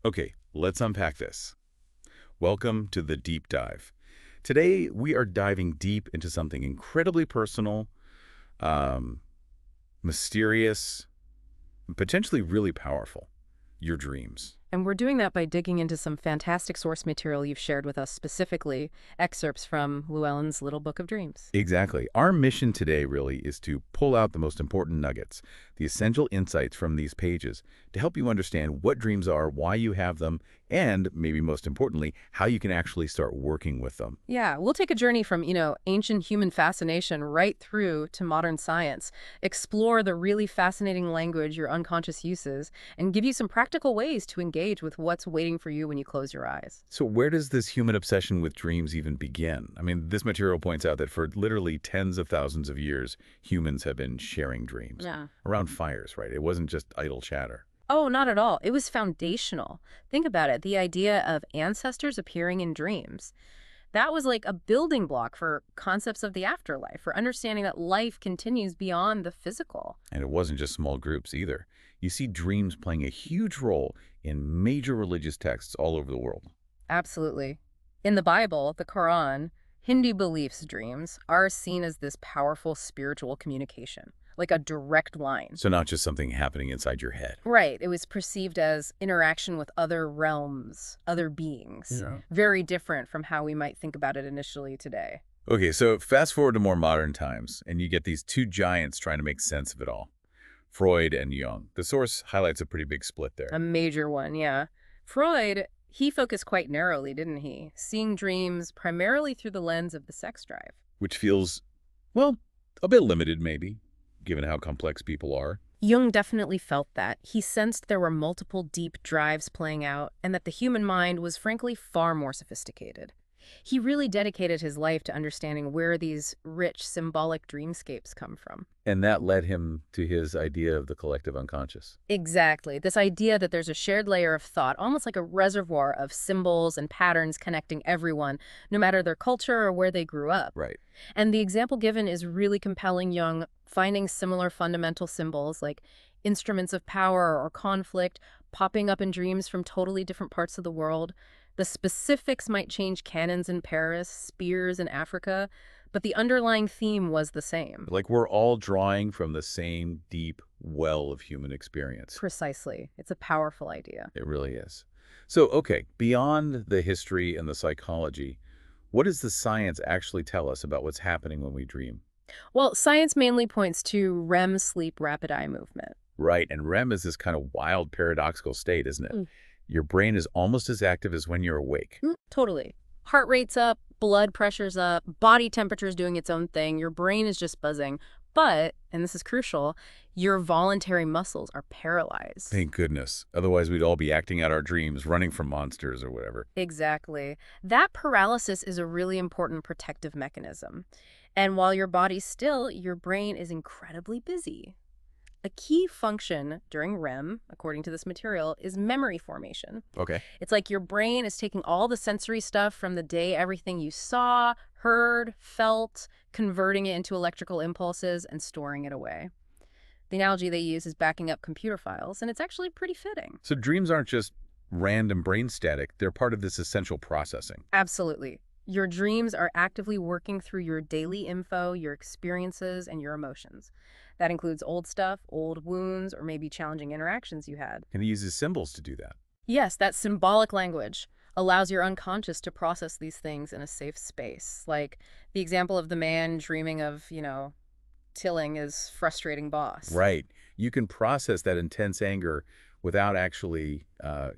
Okay, let's unpack this. Welcome to the deep dive. Today, we are diving deep into something incredibly personal, um, mysterious, and potentially really powerful, your dreams. And we're doing that by digging into some fantastic source material you've shared with us, specifically excerpts from Llewellyn's Little Book of Dreams. Exactly. Our mission today really is to pull out the most important nuggets, the essential insights from these pages to help you understand what dreams are, why you have them, and maybe most importantly, how you can actually start working with them. Yeah, we'll take a journey from, ancient human fascination right through to modern science, explore the really fascinating language your unconscious uses, and give you some practical ways to engage with what's waiting for you when you close your eyes. So where does this human obsession with dreams even begin? I mean, this material points out that for literally tens of thousands of years, humans have been sharing dreams. Yeah. Around fires, right? It wasn't just idle chatter. Oh, not at all. It was foundational. Think about it. The idea of ancestors appearing in dreams. That was like a building block for concepts of the afterlife, for understanding that life continues beyond the physical. And it wasn't just small groups either. You see dreams playing a huge role in major religious texts all over the world. Absolutely. In the Bible, the Quran, Hindu beliefs dreams are seen as this powerful spiritual communication, like a direct line. So not just something happening inside your head. Right. It was perceived as interaction with other realms, other beings. Yeah. Very different from how we might think about it initially today. Okay, so fast forward to more modern times, and you get these two giants trying to make sense of it all. Freud and Jung. The source highlights a pretty big split there. A major one, yeah. Freud, he focused quite narrowly, didn't he? Seeing dreams primarily through the lens of the sex drive. Which feels, well, a bit limited maybe, given how complex people are. Jung definitely felt that. He sensed there were multiple deep drives playing out, and that the human mind was frankly far more sophisticated. He really dedicated his life to understanding where these rich, symbolic dreamscapes come from. And that led him to his idea of the collective unconscious. Exactly. This idea that there's a shared layer of thought, almost like a reservoir of symbols and patterns connecting everyone, no matter their culture or where they grew up. Right. And the example given is really compelling. Jung finding similar fundamental symbols like instruments of power or conflict popping up in dreams from totally different parts of the world. The specifics might change cannons in Paris, spears in Africa, but the underlying theme was the same. Like we're all drawing from the same deep well of human experience. Precisely. It's a powerful idea. It really is. So, okay, beyond the history and the psychology, what does the science actually tell us about what's happening when we dream? Well, science mainly points to REM sleep rapid eye movement. Right, and REM is this kind of wild paradoxical state, isn't it? Your brain is almost as active as when you're awake. Totally. Heart rate's up, blood pressure's up, body temperature's doing its own thing, your brain is just buzzing. But, and this is crucial, your voluntary muscles are paralyzed. Thank goodness. Otherwise, we'd all be acting out our dreams, running from monsters or whatever. Exactly. That paralysis is a really important protective mechanism. And while your body's still, your brain is incredibly busy. A key function during REM, according to this material, is memory formation. Okay. It's like your brain is taking all the sensory stuff from the day, everything you saw, heard, felt, converting it into electrical impulses and storing it away. The analogy they use is backing up computer files, and it's actually pretty fitting. So dreams aren't just random brain static. They're part of this essential processing. Absolutely. Your dreams are actively working through your daily info, your experiences, and your emotions. That includes old stuff, old wounds, or maybe challenging interactions you had. And he uses symbols to do that. Yes, that symbolic language allows your unconscious to process these things in a safe space. Like the example of the man dreaming of, tilling his frustrating boss. Right. You can process that intense anger without actually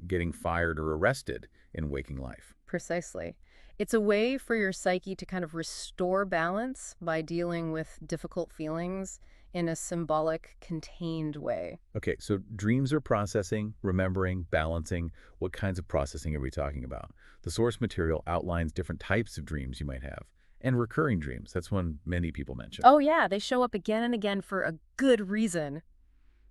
getting fired or arrested in waking life. Precisely. It's a way for your psyche to kind of restore balance by dealing with difficult feelings in a symbolic, contained way. Okay, so dreams are processing, remembering, balancing. What kinds of processing are we talking about? The source material outlines different types of dreams you might have. And recurring dreams, that's one many people mention. Oh yeah, they show up again and again for a good reason.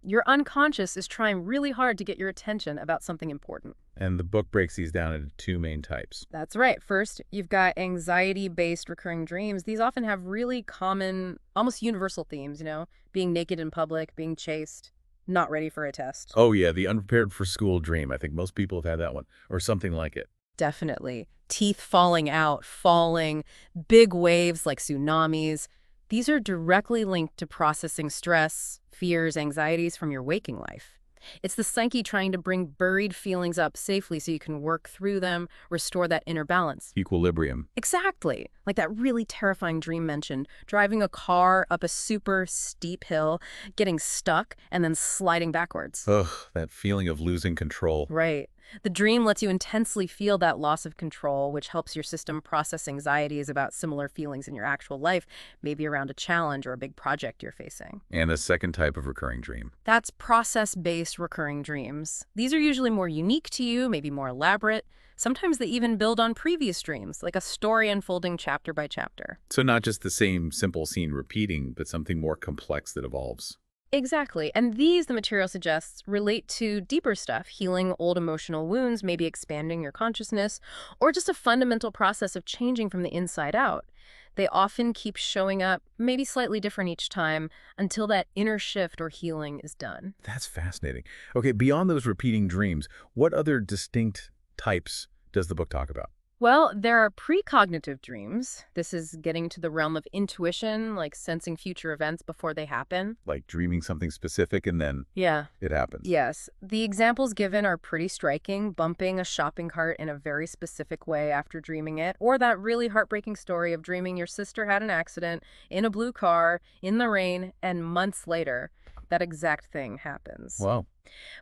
Your unconscious is trying really hard to get your attention about something important. And the book breaks these down into two main types. That's right. First, you've got anxiety-based recurring dreams. These often have really common, almost universal themes, being naked in public, being chased, not ready for a test. Oh, yeah, the unprepared for school dream. I think most people have had that one, or something like it. Definitely. Teeth falling out, falling, big waves like tsunamis. These are directly linked to processing stress, fears, anxieties from your waking life. It's the psyche trying to bring buried feelings up safely so you can work through them, restore that inner balance. Equilibrium. Exactly. Like that really terrifying dream mentioned, driving a car up a super steep hill, getting stuck, and then sliding backwards. Ugh, that feeling of losing control. Right. The dream lets you intensely feel that loss of control, which helps your system process anxieties about similar feelings in your actual life, maybe around a challenge or a big project you're facing. And the second type of recurring dream. That's process-based recurring dreams. These are usually more unique to you, maybe more elaborate. Sometimes they even build on previous dreams, like a story unfolding chapter by chapter. So not just the same simple scene repeating, but something more complex that evolves. Exactly. And these, the material suggests, relate to deeper stuff, healing old emotional wounds, maybe expanding your consciousness, or just a fundamental process of changing from the inside out. They often keep showing up, maybe slightly different each time, until that inner shift or healing is done. That's fascinating. Okay, beyond those repeating dreams, what other distinct types does the book talk about? Well, there are precognitive dreams. This is getting to the realm of intuition, like sensing future events before they happen. Like dreaming something specific and then Yeah. it happens. Yes. The examples given are pretty striking, bumping a shopping cart in a very specific way after dreaming it, or that really heartbreaking story of dreaming your sister had an accident in a blue car, in the rain, and months later, that exact thing happens. Wow.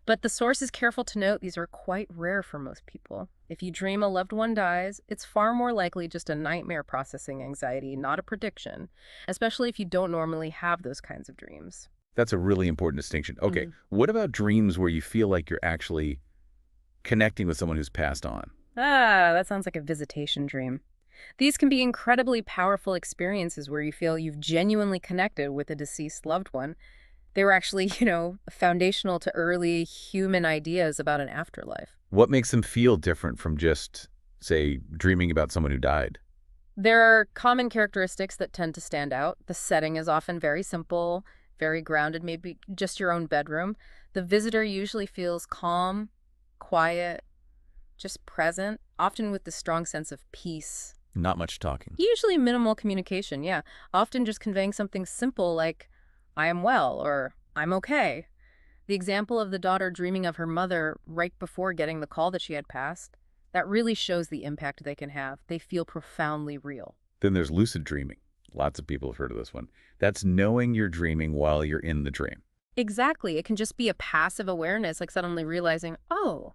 But the source is careful to note these are quite rare for most people. If you dream a loved one dies, it's far more likely just a nightmare processing anxiety, not a prediction, especially if you don't normally have those kinds of dreams. That's a really important distinction. Okay, what about dreams where you feel like you're actually connecting with someone who's passed on? Ah, that sounds like a visitation dream. These can be incredibly powerful experiences where you feel you've genuinely connected with a deceased loved one. They were actually, foundational to early human ideas about an afterlife. What makes them feel different from just, say, dreaming about someone who died? There are common characteristics that tend to stand out. The setting is often very simple, very grounded, maybe just your own bedroom. The visitor usually feels calm, quiet, just present, often with the strong sense of peace. Not much talking. Usually minimal communication, yeah. Often just conveying something simple like, I am well, or I'm okay. The example of the daughter dreaming of her mother right before getting the call that she had passed, that really shows the impact they can have. They feel profoundly real. Then there's lucid dreaming. Lots of people have heard of this one. That's knowing you're dreaming while you're in the dream. Exactly. It can just be a passive awareness, like suddenly realizing, oh,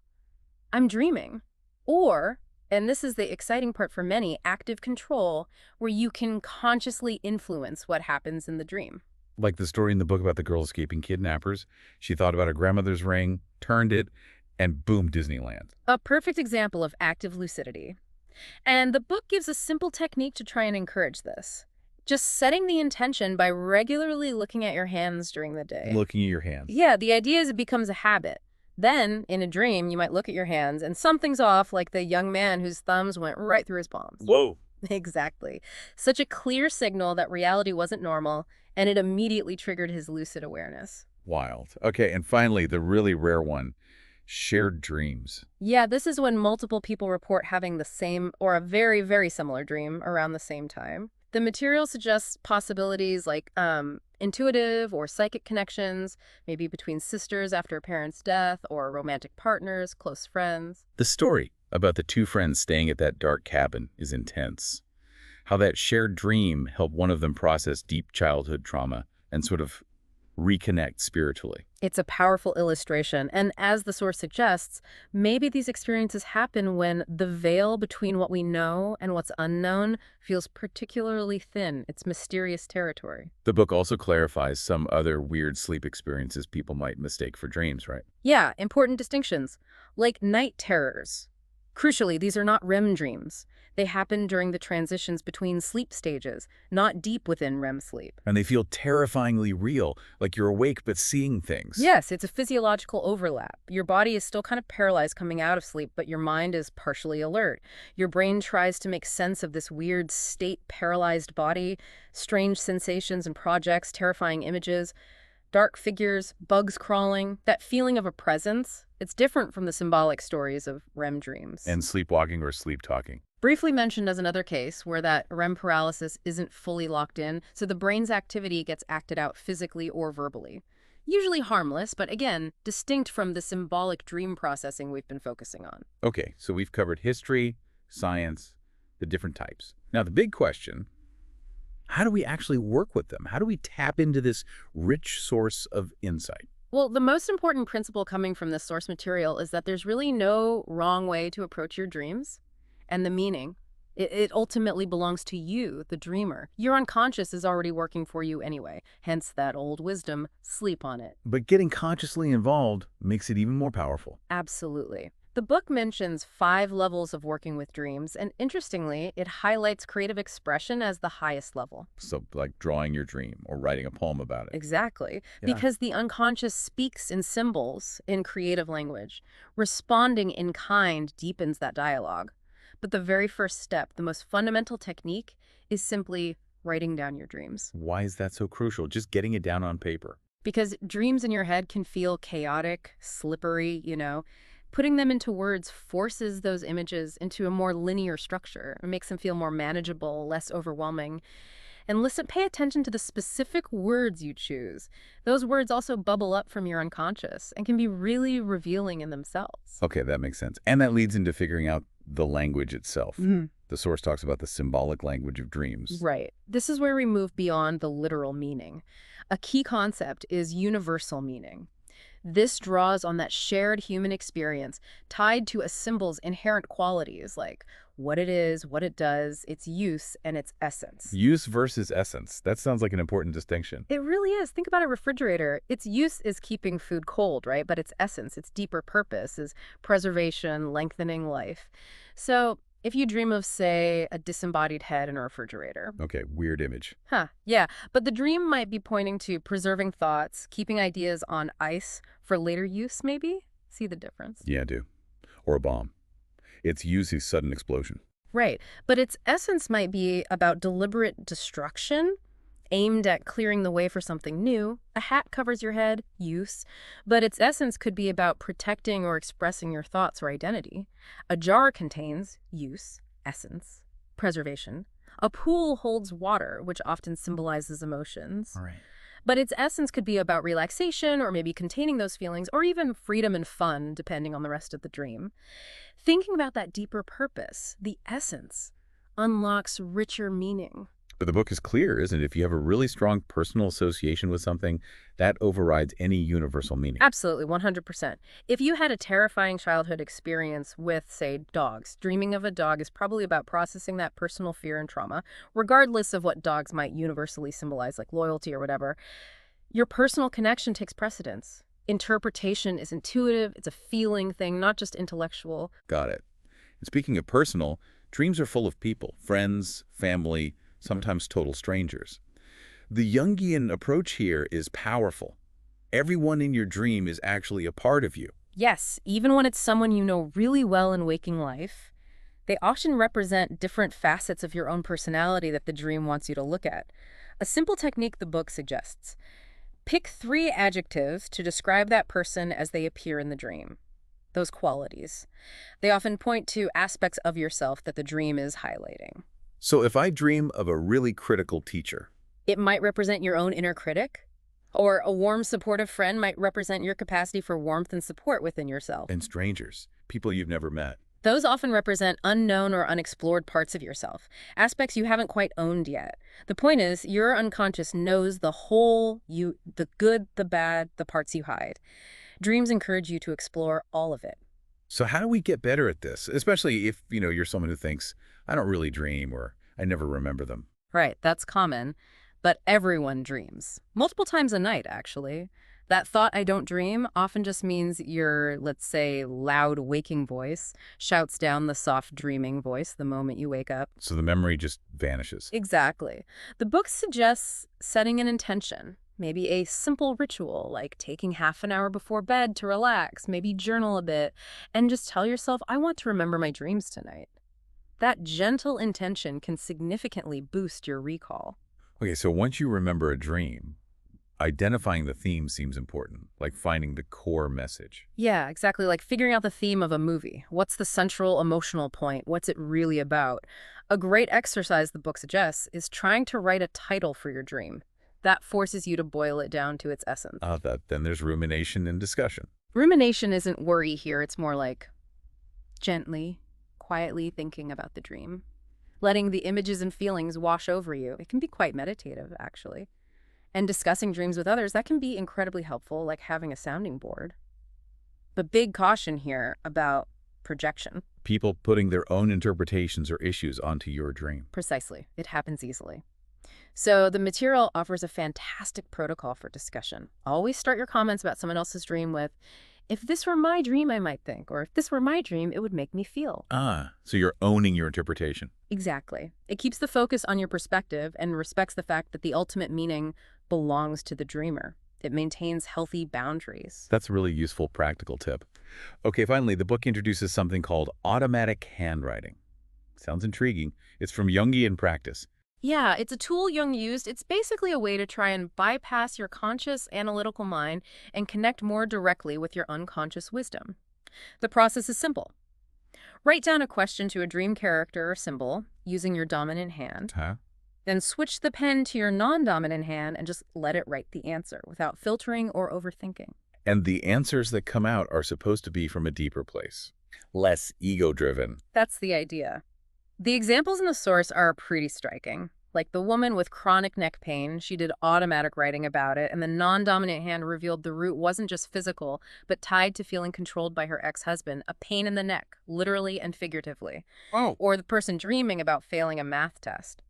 I'm dreaming. Or, and this is the exciting part for many, active control, where you can consciously influence what happens in the dream. Like the story in the book about the girl escaping kidnappers. She thought about her grandmother's ring, turned it, and boom, Disneyland. A perfect example of active lucidity. And the book gives a simple technique to try and encourage this. Just setting the intention by regularly looking at your hands during the day. Looking at your hands. Yeah, the idea is it becomes a habit. Then, in a dream, you might look at your hands and something's off, like the young man whose thumbs went right through his palms. Whoa. Exactly. Such a clear signal that reality wasn't normal, and it immediately triggered his lucid awareness. Wild. Okay, and finally, the really rare one, shared dreams. Yeah, this is when multiple people report having the same or a very, very similar dream around the same time. The material suggests possibilities like intuitive or psychic connections, maybe between sisters after a parent's death, or romantic partners, close friends. The story about the two friends staying at that dark cabin is intense. How that shared dream helped one of them process deep childhood trauma and sort of reconnect spiritually. It's a powerful illustration, and as the source suggests, maybe these experiences happen when the veil between what we know and what's unknown feels particularly thin. It's mysterious territory. The book also clarifies some other weird sleep experiences people might mistake for dreams, right? Yeah, important distinctions, like night terrors. Crucially, these are not REM dreams. They happen during the transitions between sleep stages, not deep within REM sleep. And they feel terrifyingly real, like you're awake but seeing things. Yes, it's a physiological overlap. Your body is still kind of paralyzed coming out of sleep, but your mind is partially alert. Your brain tries to make sense of this weird state paralyzed body, strange sensations and projects, terrifying images. Dark figures, bugs crawling, that feeling of a presence. It's different from the symbolic stories of REM dreams. And sleepwalking or sleep talking. Briefly mentioned as another case where that REM paralysis isn't fully locked in, so the brain's activity gets acted out physically or verbally. Usually harmless, but again, distinct from the symbolic dream processing we've been focusing on. Okay, so we've covered history, science, the different types. Now, the big question, how do we actually work with them? How do we tap into this rich source of insight? Well, the most important principle coming from this source material is that there's really no wrong way to approach your dreams and the meaning. It ultimately belongs to you, the dreamer. Your unconscious is already working for you anyway, hence that old wisdom, sleep on it. But getting consciously involved makes it even more powerful. Absolutely. The book mentions 5 levels of working with dreams, and interestingly, it highlights creative expression as the highest level. So, like drawing your dream or writing a poem about it. Exactly. Yeah. Because the unconscious speaks in symbols, in creative language. Responding in kind deepens that dialogue. But the very first step, the most fundamental technique, is simply writing down your dreams. Why is that so crucial? Just getting it down on paper. Because dreams in your head can feel chaotic, slippery, Putting them into words forces those images into a more linear structure. It makes them feel more manageable, less overwhelming. And listen, pay attention to the specific words you choose. Those words also bubble up from your unconscious and can be really revealing in themselves. Okay, that makes sense. And that leads into figuring out the language itself. Mhm. The source talks about the symbolic language of dreams. Right. This is where we move beyond the literal meaning. A key concept is universal meaning. This draws on that shared human experience tied to a symbol's inherent qualities, like what it is, what it does, its use, and its essence. Use versus essence. That sounds like an important distinction. It really is. Think about a refrigerator. Its use is keeping food cold, right? But its essence, its deeper purpose is preservation, lengthening life. So if you dream of, say, a disembodied head in a refrigerator. Okay, weird image. Yeah. But the dream might be pointing to preserving thoughts, keeping ideas on ice for later use, maybe? See the difference? Yeah, I do. Or a bomb. Its use is sudden explosion. Right. But its essence might be about deliberate destruction, aimed at clearing the way for something new. A hat covers your head, use. But its essence could be about protecting or expressing your thoughts or identity. A jar contains use, essence, preservation. A pool holds water, which often symbolizes emotions. All right. But its essence could be about relaxation or maybe containing those feelings or even freedom and fun, depending on the rest of the dream. Thinking about that deeper purpose, the essence, unlocks richer meaning. But the book is clear, isn't it? If you have a really strong personal association with something, that overrides any universal meaning. Absolutely, 100%. If you had a terrifying childhood experience with, say, dogs, dreaming of a dog is probably about processing that personal fear and trauma, regardless of what dogs might universally symbolize, like loyalty or whatever. Your personal connection takes precedence. Interpretation is intuitive, it's a feeling thing, not just intellectual. Got it. And speaking of personal, dreams are full of people, friends, family, sometimes total strangers. The Jungian approach here is powerful. Everyone in your dream is actually a part of you. Yes, even when it's someone you know really well in waking life, they often represent different facets of your own personality that the dream wants you to look at. A simple technique the book suggests. Pick 3 adjectives to describe that person as they appear in the dream. Those qualities. They often point to aspects of yourself that the dream is highlighting. So if I dream of a really critical teacher, It might represent your own inner critic, or a warm, supportive friend might represent your capacity for warmth and support within yourself. and strangers, people you've never met. Those often represent unknown or unexplored parts of yourself, aspects you haven't quite owned yet. The point is, your unconscious knows the whole you, the good, the bad, the parts you hide. Dreams encourage you to explore all of it. So how do we get better at this? Especially if, you're someone who thinks, I don't really dream or I never remember them. Right, that's common. But everyone dreams. Multiple times a night, actually. That thought, I don't dream, often just means your, let's say, loud waking voice shouts down the soft dreaming voice the moment you wake up. So the memory just vanishes. Exactly. The book suggests setting an intention. Maybe a simple ritual, like taking half an hour before bed to relax, maybe journal a bit, and just tell yourself, I want to remember my dreams tonight. That gentle intention can significantly boost your recall. Okay, so once you remember a dream, Identifying the theme seems important, like finding the core message. Yeah, exactly. Like figuring out the theme of a movie. What's the central emotional point? What's it really about? A great exercise the book suggests is trying to write a title for your dream. That forces you to boil it down to its essence. Then there's rumination and discussion. Rumination isn't worry here. It's more like gently, quietly thinking about the dream, letting the images and feelings wash over you. It can be quite meditative, actually. And discussing dreams with others, that can be incredibly helpful, like having a sounding board. But big caution here about projection. People putting their own interpretations or issues onto your dream. Precisely. It happens easily. So the material offers a fantastic protocol for discussion. Always start your comments about someone else's dream with, if this were my dream, I might think, or if this were my dream, it would make me feel. So you're owning your interpretation. Exactly. It keeps the focus on your perspective and respects the fact that the ultimate meaning belongs to the dreamer. It maintains healthy boundaries. That's a really useful practical tip. Okay, finally, the book introduces something called automatic handwriting. Sounds intriguing. It's from Jungian practice. Yeah, it's a tool Jung used. It's basically a way to try and bypass your conscious analytical mind and connect more directly with your unconscious wisdom. The process is simple. Write down a question to a dream character or symbol using your dominant hand. Then switch the pen to your non-dominant hand and just let it write the answer without filtering or overthinking. And the answers that come out are supposed to be from a deeper place, less ego-driven. That's the idea. The examples in the source are pretty striking. Like the woman with chronic neck pain, she did automatic writing about it, and the non-dominant hand revealed the root wasn't just physical, but tied to feeling controlled by her ex-husband, a pain in the neck, literally and figuratively. Or the person dreaming about failing a math test.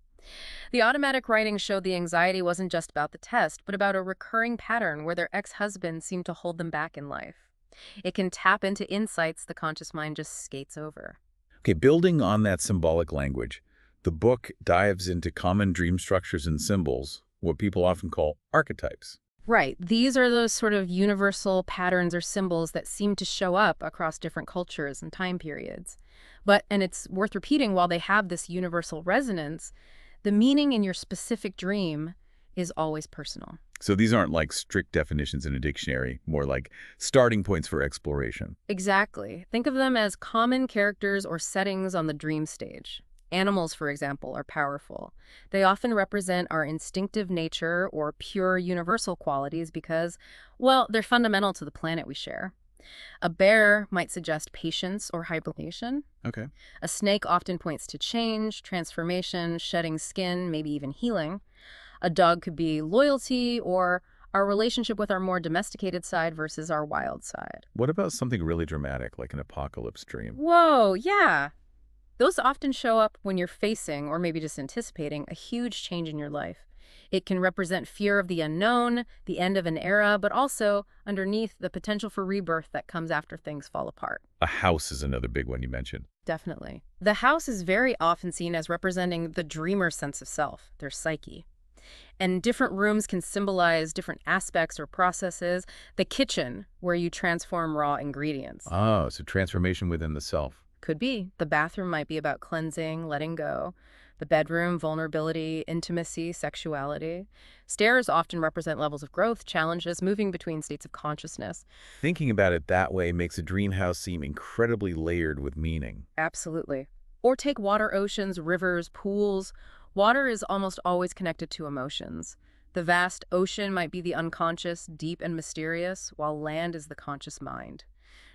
The automatic writing showed the anxiety wasn't just about the test, but about a recurring pattern where their ex-husband seemed to hold them back in life. It can tap into insights the conscious mind just skates over. Okay, building on that symbolic language, the book dives into common dream structures and symbols, what people often call archetypes. Right. These are those sort of universal patterns or symbols that seem to show up across different cultures and time periods. And it's worth repeating, while they have this universal resonance, the meaning in your specific dream is always personal. So these aren't like strict definitions in a dictionary, more like starting points for exploration. Exactly. Think of them as common characters or settings on the dream stage. Animals, for example, are powerful. They often represent our instinctive nature or pure universal qualities because, well, they're fundamental to the planet we share. A bear might suggest patience or hibernation. Okay. A snake often points to change, transformation, shedding skin, maybe even healing. A dog could be loyalty or our relationship with our more domesticated side versus our wild side. What about something really dramatic, like an apocalypse dream? Whoa, yeah. Those often show up when you're facing, or maybe just anticipating, a huge change in your life. It can represent fear of the unknown, the end of an era, but also, underneath, the potential for rebirth that comes after things fall apart. A house is another big one you mentioned. Definitely. The house is very often seen as representing the dreamer's sense of self, their psyche. And different rooms can symbolize different aspects or processes. The kitchen, where you transform raw ingredients. Oh, so transformation within the self. Could be. The bathroom might be about cleansing, letting go. The bedroom, vulnerability, intimacy, sexuality. Stairs often represent levels of growth, challenges, moving between states of consciousness. Thinking about it that way makes a dream house seem incredibly layered with meaning. Absolutely. Or take water oceans, rivers, pools. Water is almost always connected to emotions. The vast ocean might be the unconscious, deep and mysterious, while land is the conscious mind.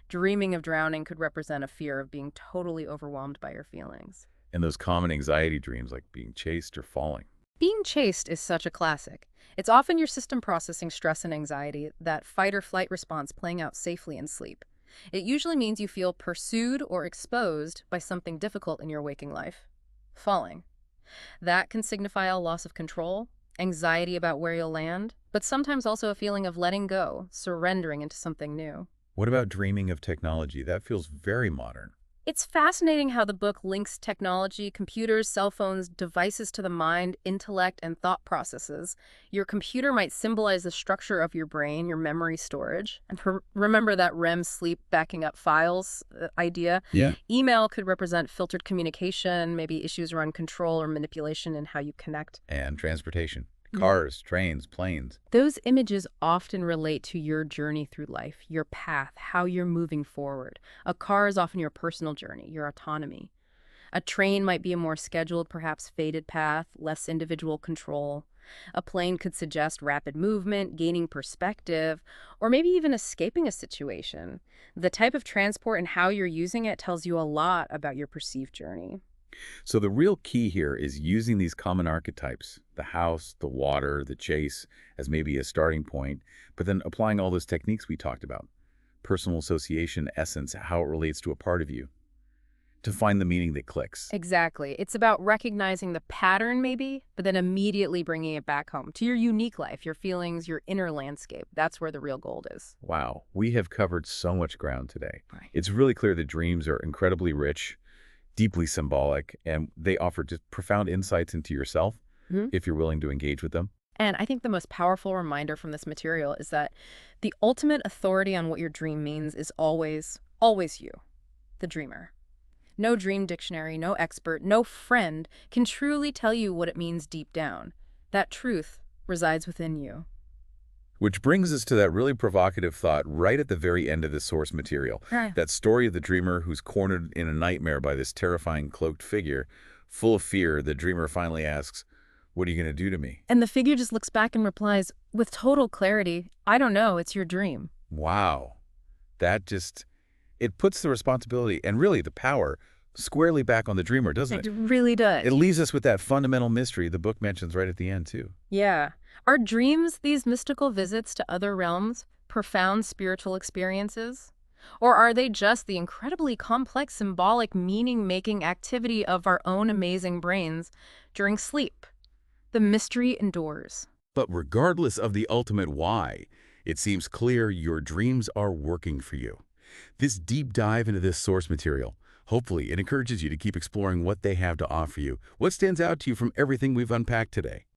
Dreaming of drowning could represent a fear of being totally overwhelmed by your feelings. And those common anxiety dreams like being chased or falling. Being chased is such a classic. It's often your system processing stress and anxiety, that fight or flight response playing out safely in sleep. It usually means you feel pursued or exposed by something difficult in your waking life. Falling. That can signify a loss of control, anxiety about where you'll land, but sometimes also a feeling of letting go, surrendering into something new. What about dreaming of technology? That feels very modern. It's fascinating how the book links technology, computers, cell phones, devices to the mind, intellect, and thought processes. Your computer might symbolize the structure of your brain, your memory storage. And remember that REM sleep backing up files idea? Yeah. Email could represent filtered communication, maybe issues around control or manipulation in how you connect. And transportation. Mhm. Cars, trains, planes. Those images often relate to your journey through life, your path, how you're moving forward. A car is often your personal journey, your autonomy. A train might be a more scheduled, perhaps fated path, less individual control. A plane could suggest rapid movement, gaining perspective, or maybe even escaping a situation. The type of transport and how you're using it tells you a lot about your perceived journey. So the real key here is using these common archetypes, the house, the water, the chase, as maybe a starting point, but then applying all those techniques we talked about, personal association, essence, how it relates to a part of you, to find the meaning that clicks. Exactly. It's about recognizing the pattern, maybe, but then immediately bringing it back home to your unique life, your feelings, your inner landscape. That's where the real gold is. Wow, we have covered so much ground today. Right. It's really clear that dreams are incredibly rich, deeply symbolic, and they offer just profound insights into yourself Mhm. if you're willing to engage with them. And I think the most powerful reminder from this material is that the ultimate authority on what your dream means is always, always you, the dreamer. No dream dictionary, no expert, no friend can truly tell you what it means deep down. That truth resides within you. Which brings us to that really provocative thought right at the very end of the source material. Right. That story of the dreamer who's cornered in a nightmare by this terrifying cloaked figure. Full of fear, the dreamer finally asks, "What are you going to do to me?" And the figure just looks back and replies, with total clarity, I don't know, it's your dream. Wow. That just, it puts the responsibility and really the power squarely back on the dreamer, doesn't It it? really does. It leaves us with that fundamental mystery the book mentions right at the end, too. Yeah. Are dreams these mystical visits to other realms, profound spiritual experiences? Or are they just the incredibly complex symbolic meaning-making activity of our own amazing brains during sleep? The mystery endures. But regardless of the ultimate why, it seems clear your dreams are working for you. This deep dive into this source material, hopefully it encourages you to keep exploring what they have to offer you. What stands out to you from everything we've unpacked today?